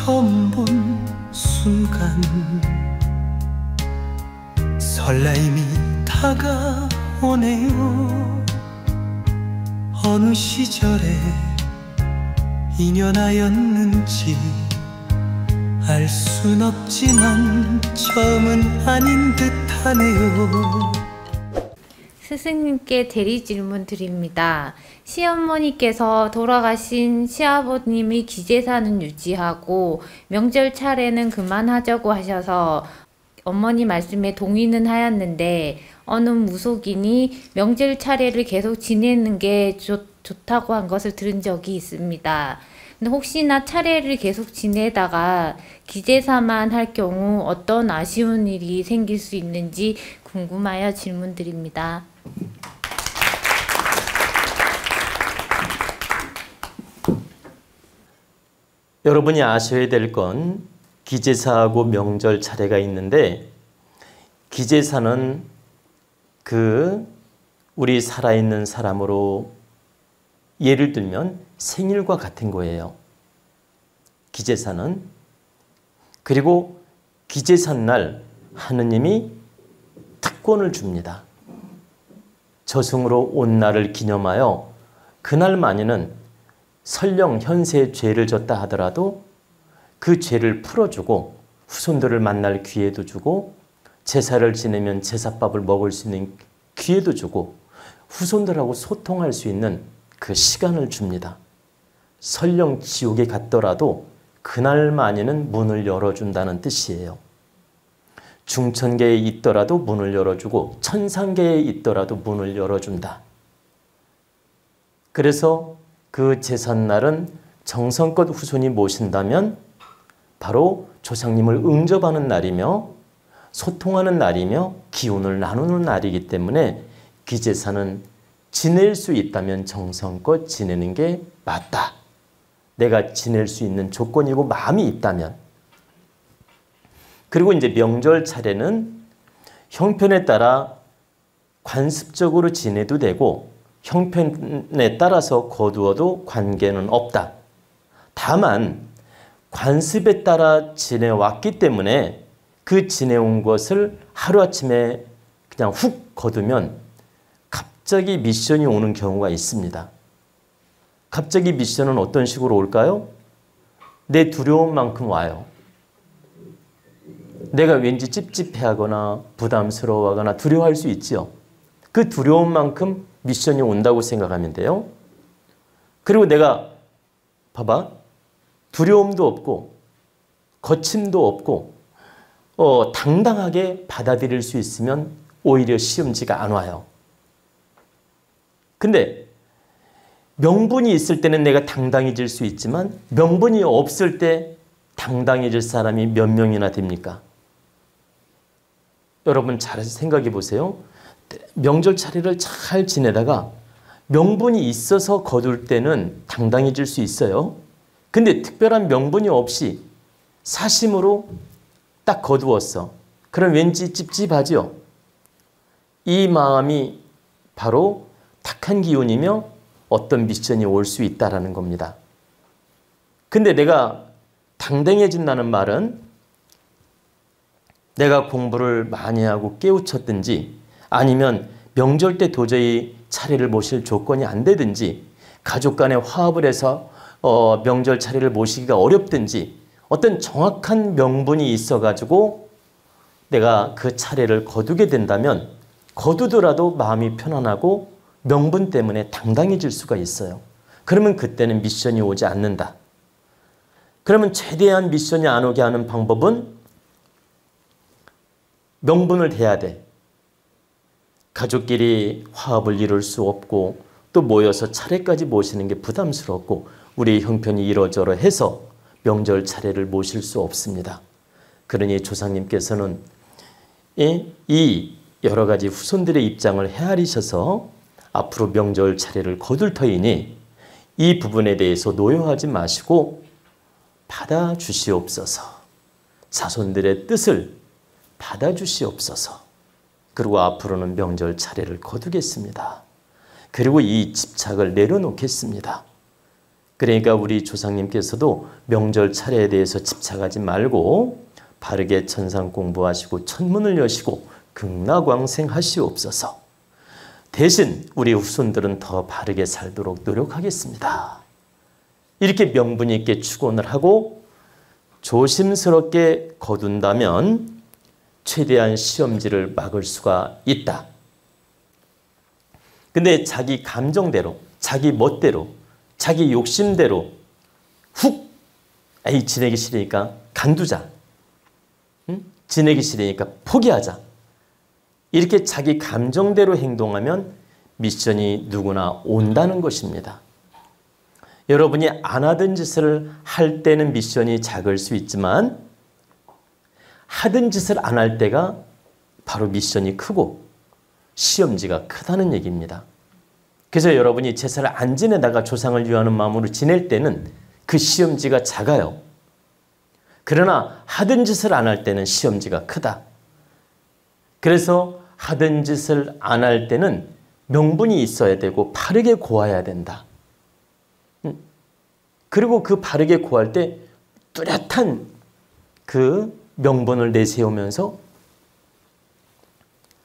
처음 본 순간 설레임이 다가오네요. 어느 시절에 인연하였는지 알 순 없지만 처음은 아닌 듯하네요. 스승님께 대리 질문 드립니다. 시어머니께서 돌아가신 시아버님의 기재사는 유지하고 명절 차례는 그만하자고 하셔서 어머니 말씀에 동의는 하였는데 어느 무속인이 명절 차례를 계속 지내는 게 좋다고 한 것을 들은 적이 있습니다. 근데 혹시나 차례를 계속 지내다가 기재사만 할 경우 어떤 아쉬운 일이 생길 수 있는지 궁금하여 질문드립니다. 여러분이 아셔야 될 건 기재사하고 명절 차례가 있는데, 기재사는 우리 살아있는 사람으로 예를 들면 생일과 같은 거예요. 기재사는. 그리고 기재사날 하느님이 특권을 줍니다. 저승으로 온 날을 기념하여 그날만이는 설령 현세의 죄를 졌다 하더라도 그 죄를 풀어주고 후손들을 만날 기회도 주고 제사를 지내면 제사밥을 먹을 수 있는 기회도 주고 후손들하고 소통할 수 있는 그 시간을 줍니다. 설령 지옥에 갔더라도 그날만이는 문을 열어준다는 뜻이에요. 중천계에 있더라도 문을 열어주고 천상계에 있더라도 문을 열어준다. 그래서 그 제삿날은 정성껏 후손이 모신다면 바로 조상님을 응접하는 날이며 소통하는 날이며 기운을 나누는 날이기 때문에 기제사는 지낼 수 있다면 정성껏 지내는 게 맞다. 내가 지낼 수 있는 조건이고 마음이 있다면. 그리고 이제 명절 차례는 형편에 따라 관습적으로 지내도 되고 형편에 따라서 거두어도 관계는 없다. 다만 관습에 따라 지내왔기 때문에 그 지내온 것을 하루아침에 그냥 훅 거두면 갑자기 미션이 오는 경우가 있습니다. 갑자기 미션은 어떤 식으로 올까요? 내 두려운 만큼 와요. 내가 왠지 찝찝해하거나 부담스러워하거나 두려워할 수 있죠. 그 두려운 만큼 미션이 온다고 생각하면 돼요. 그리고 내가 봐봐. 두려움도 없고 거침도 없고 당당하게 받아들일 수 있으면 오히려 시험지가 안 와요. 근데 명분이 있을 때는 내가 당당해질 수 있지만 명분이 없을 때 당당해질 사람이 몇 명이나 됩니까? 여러분 잘 생각해 보세요. 명절 차례를 잘 지내다가 명분이 있어서 거둘 때는 당당해질 수 있어요. 근데 특별한 명분이 없이 사심으로 딱 거두었어. 그럼 왠지 찝찝하죠? 이 마음이 바로 탁한 기운이며 어떤 미션이 올 수 있다는 겁니다. 근데 내가 당당해진다는 말은 내가 공부를 많이 하고 깨우쳤든지 아니면 명절 때 도저히 차례를 모실 조건이 안 되든지 가족 간에 화합을 해서 명절 차례를 모시기가 어렵든지 어떤 정확한 명분이 있어가지고 내가 그 차례를 거두게 된다면 거두더라도 마음이 편안하고 명분 때문에 당당해질 수가 있어요. 그러면 그때는 미션이 오지 않는다. 그러면 최대한 미션이 안 오게 하는 방법은 명분을 대야 돼. 가족끼리 화합을 이룰 수 없고 또 모여서 차례까지 모시는 게 부담스럽고 우리 형편이 이러저러 해서 명절 차례를 모실 수 없습니다. 그러니 조상님께서는 이 여러 가지 후손들의 입장을 헤아리셔서 앞으로 명절 차례를 거둘 터이니 이 부분에 대해서 노여하지 마시고 받아주시옵소서. 자손들의 뜻을 받아주시옵소서. 그리고 앞으로는 명절 차례를 거두겠습니다. 그리고 이 집착을 내려놓겠습니다. 그러니까 우리 조상님께서도 명절 차례에 대해서 집착하지 말고 바르게 천상 공부하시고 천문을 여시고 극락왕생하시옵소서. 대신 우리 후손들은 더 바르게 살도록 노력하겠습니다. 이렇게 명분 있게 축원을 하고 조심스럽게 거둔다면 최대한 시험지를 막을 수가 있다. 근데 자기 감정대로, 자기 멋대로, 자기 욕심대로 훅 에이 지내기 싫으니까 간두자. 지내기 싫으니까 포기하자. 이렇게 자기 감정대로 행동하면 미션이 누구나 온다는 것입니다. 여러분이 안 하던 짓을 할 때는 미션이 작을 수 있지만 하던 짓을 안 할 때가 바로 미션이 크고 시험지가 크다는 얘기입니다. 그래서 여러분이 제사를 안 지내다가 조상을 위하는 마음으로 지낼 때는 그 시험지가 작아요. 그러나 하던 짓을 안 할 때는 시험지가 크다. 그래서 하던 짓을 안 할 때는 명분이 있어야 되고 바르게 고해야 된다. 그리고 그 바르게 고할 때 뚜렷한 그 명분을 내세우면서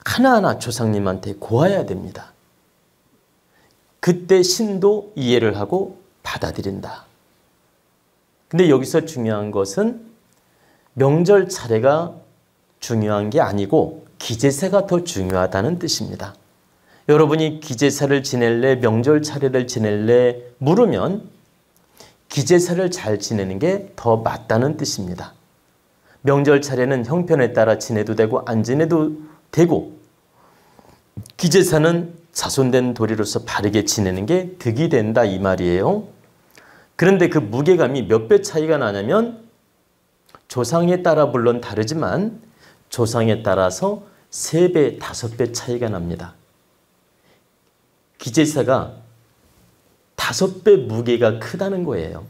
하나하나 조상님한테 고해야 됩니다. 그때 신도 이해를 하고 받아들인다. 근데 여기서 중요한 것은 명절 차례가 중요한 게 아니고 기제사가 더 중요하다는 뜻입니다. 여러분이 기제사를 지낼래, 명절 차례를 지낼래 물으면 기제사를 잘 지내는 게 더 맞다는 뜻입니다. 명절 차례는 형편에 따라 지내도 되고 안 지내도 되고 기제사는 자손된 도리로서 바르게 지내는 게 득이 된다 이 말이에요. 그런데 그 무게감이 몇 배 차이가 나냐면 조상에 따라 물론 다르지만 조상에 따라서 3배, 5배 차이가 납니다. 기제사가 5배 무게가 크다는 거예요.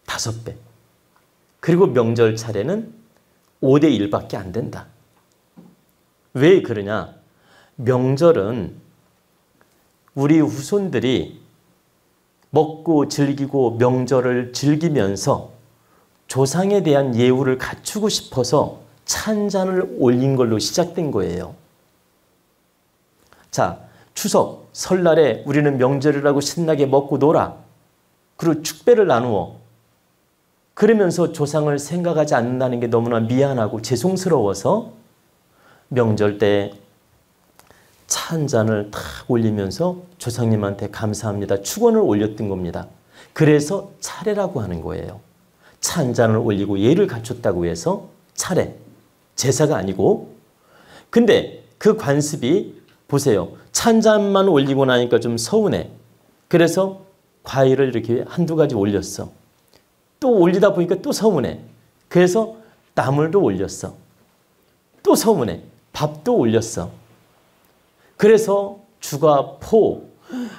5배. 그리고 명절 차례는 5대 1밖에 안 된다. 왜 그러냐? 명절은 우리 후손들이 먹고 즐기고 명절을 즐기면서 조상에 대한 예우를 갖추고 싶어서 차 한 잔을 올린 걸로 시작된 거예요. 자, 추석, 설날에 우리는 명절이라고 신나게 먹고 놀아. 그리고 축배를 나누어. 그러면서 조상을 생각하지 않는다는 게 너무나 미안하고 죄송스러워서 명절 때 차 한 잔을 탁 올리면서 조상님한테 감사합니다. 축원을 올렸던 겁니다. 그래서 차례라고 하는 거예요. 차 한 잔을 올리고 예를 갖췄다고 해서 차례, 제사가 아니고. 근데 그 관습이 보세요. 차 한 잔만 올리고 나니까 좀 서운해. 그래서 과일을 이렇게 한두 가지 올렸어. 또 올리다 보니까 또 서운해. 그래서 나물도 올렸어. 또 서운해. 밥도 올렸어. 그래서 주가 포,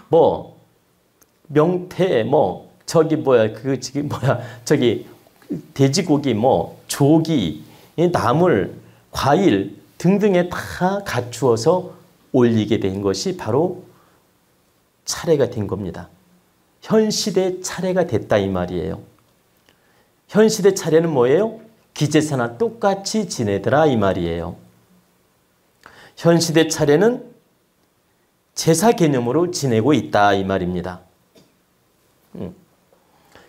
뭐 명태, 뭐 저기 저기 돼지고기, 뭐 조기, 나물, 과일 등등에 다 갖추어서 올리게 된 것이 바로 차례가 된 겁니다. 현 시대 차례가 됐다 이 말이에요. 현 시대 차례는 뭐예요? 기제사나 똑같이 지내더라 이 말이에요. 현 시대 차례는 제사 개념으로 지내고 있다 이 말입니다.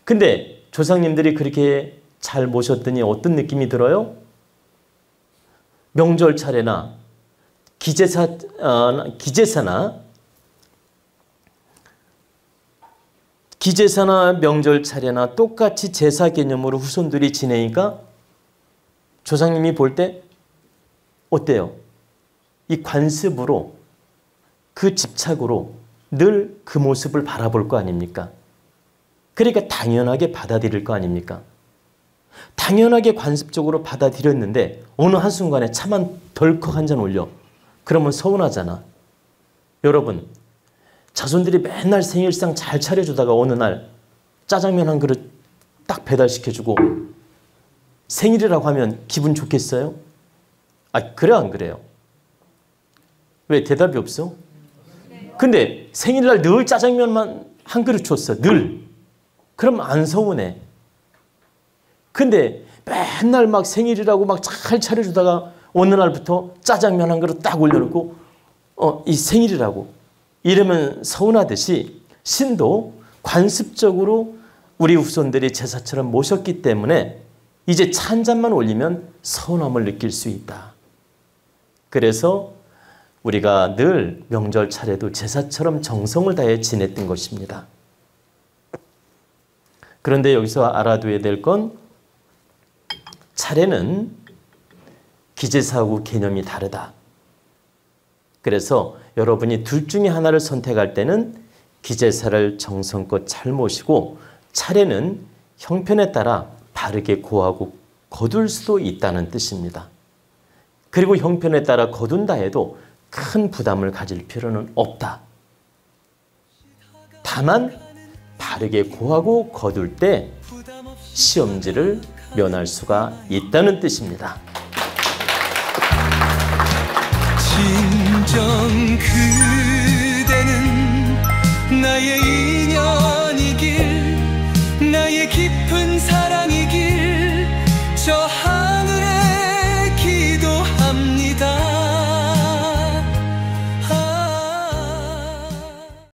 근데 조상님들이 그렇게 잘 모셨더니 어떤 느낌이 들어요? 명절 차례나 기제사나 명절 차례나 똑같이 제사 개념으로 후손들이 지내니까 조상님이 볼 때 어때요? 이 관습으로 그 집착으로 늘 그 모습을 바라볼 거 아닙니까? 그러니까 당연하게 받아들일 거 아닙니까? 당연하게 관습적으로 받아들였는데 어느 한순간에 차만 덜컥 한 잔 올려. 그러면 서운하잖아. 여러분, 자손들이 맨날 생일상 잘 차려주다가 어느 날 짜장면 한 그릇 딱 배달시켜주고 생일이라고 하면 기분 좋겠어요? 그래 안 그래요? 왜 대답이 없어? 근데 생일날 늘 짜장면만 한 그릇 줬어. 늘. 그럼 안 서운해. 근데 맨날 막 생일이라고 막 잘 차려주다가 어느 날부터 짜장면 한 그릇 딱 올려놓고 이 생일이라고 이러면 서운하듯이 신도 관습적으로 우리 후손들이 제사처럼 모셨기 때문에 이제 차 한 잔만 올리면 서운함을 느낄 수 있다. 그래서 우리가 늘 명절 차례도 제사처럼 정성을 다해 지냈던 것입니다. 그런데 여기서 알아둬야 될 건 차례는 기제사하고 개념이 다르다. 그래서 여러분이 둘 중에 하나를 선택할 때는 기제사를 정성껏 잘 모시고 차례는 형편에 따라 바르게 고하고 거둘 수도 있다는 뜻입니다. 그리고 형편에 따라 거둔다 해도 큰 부담을 가질 필요는 없다. 다만 바르게 고하고 거둘 때 시험지를 면할 수가 있다는 뜻입니다. 진정 그대는 나의